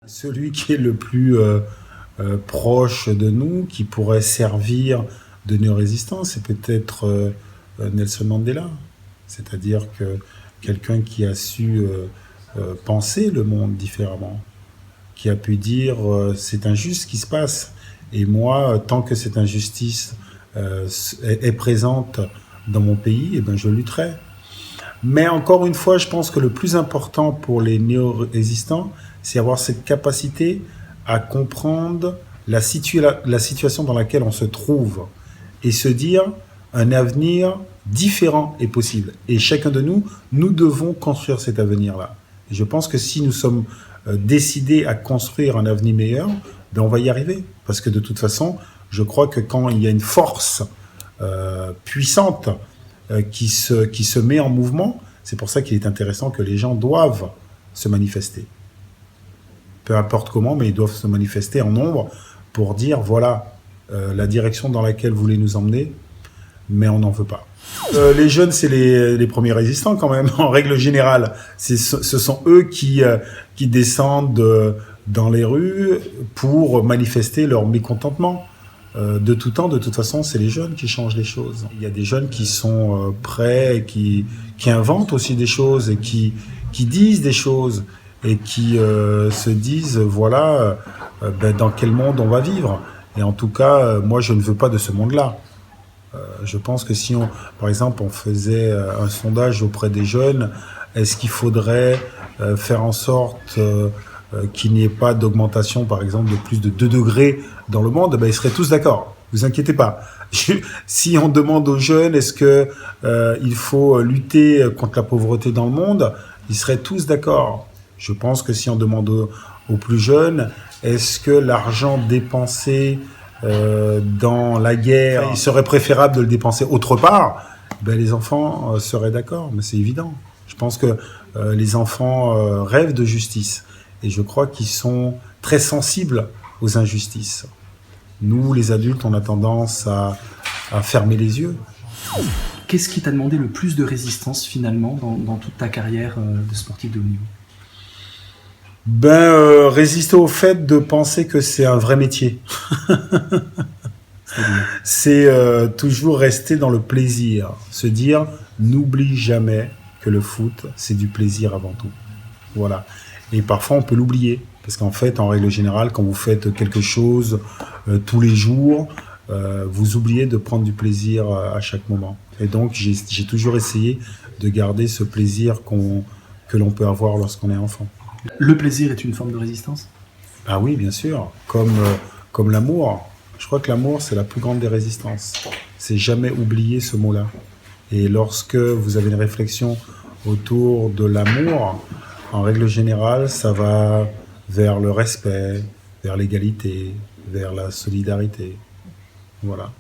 Celui qui est le plus proche de nous, qui pourrait servir de néo-résistance, c'est peut-être Nelson Mandela. C'est-à-dire que quelqu'un qui a su penser le monde différemment, qui a pu dire c'est injuste ce qui se passe. Et moi, tant que cette injustice est présente dans mon pays, eh ben, je lutterai. Mais encore une fois, je pense que le plus important pour les néo-résistants, c'est avoir cette capacité à comprendre la situation dans laquelle on se trouve et se dire un avenir différent est possible. Et chacun de nous, nous devons construire cet avenir-là. Et je pense que si nous sommes décidés à construire un avenir meilleur, ben on va y arriver. Parce que de toute façon, je crois que quand il y a une force puissante qui se met en mouvement, c'est pour ça qu'il est intéressant que les gens doivent se manifester. Peu importe comment, mais ils doivent se manifester en nombre pour dire, voilà, la direction dans laquelle vous voulez nous emmener, mais on n'en veut pas. Les jeunes, c'est les premiers résistants quand même, en règle générale. Ce sont eux qui descendent dans les rues pour manifester leur mécontentement. De tout temps, de toute façon, c'est les jeunes qui changent les choses. Il y a des jeunes qui sont prêts, qui inventent aussi des choses et qui disent des choses et qui se disent, voilà, dans quel monde on va vivre. Et en tout cas, moi, je ne veux pas de ce monde-là. Je pense que si, par exemple, on faisait un sondage auprès des jeunes, est-ce qu'il faudrait faire en sorte qu'il n'y ait pas d'augmentation, par exemple, de plus de 2 degrés dans le monde, ben, ils seraient tous d'accord. Vous inquiétez pas. Si on demande aux jeunes, est-ce que il faut lutter contre la pauvreté dans le monde, ils seraient tous d'accord. Je pense que si on demande aux plus jeunes, est-ce que l'argent dépensé dans la guerre, il serait préférable de le dépenser autre part, ben, les enfants seraient d'accord, mais c'est évident. Je pense que les enfants rêvent de justice. Et je crois qu'ils sont très sensibles aux injustices. Nous, les adultes, on a tendance à fermer les yeux. Qu'est-ce qui t'a demandé le plus de résistance, finalement, dans toute ta carrière de sportif de haut niveau ? Ben, résister au fait de penser que c'est un vrai métier. C'est toujours rester dans le plaisir. Se dire, n'oublie jamais que le foot, c'est du plaisir avant tout. Voilà. Et parfois, on peut l'oublier. Parce qu'en fait, en règle générale, quand vous faites quelque chose tous les jours, vous oubliez de prendre du plaisir à chaque moment. Et donc, j'ai toujours essayé de garder ce plaisir que l'on peut avoir lorsqu'on est enfant. Le plaisir est une forme de résistance ? Ah oui, bien sûr. Comme l'amour. Je crois que l'amour, c'est la plus grande des résistances. C'est jamais oublier ce mot-là. Et lorsque vous avez une réflexion autour de l'amour, en règle générale, ça va vers le respect, vers l'égalité, vers la solidarité. Voilà.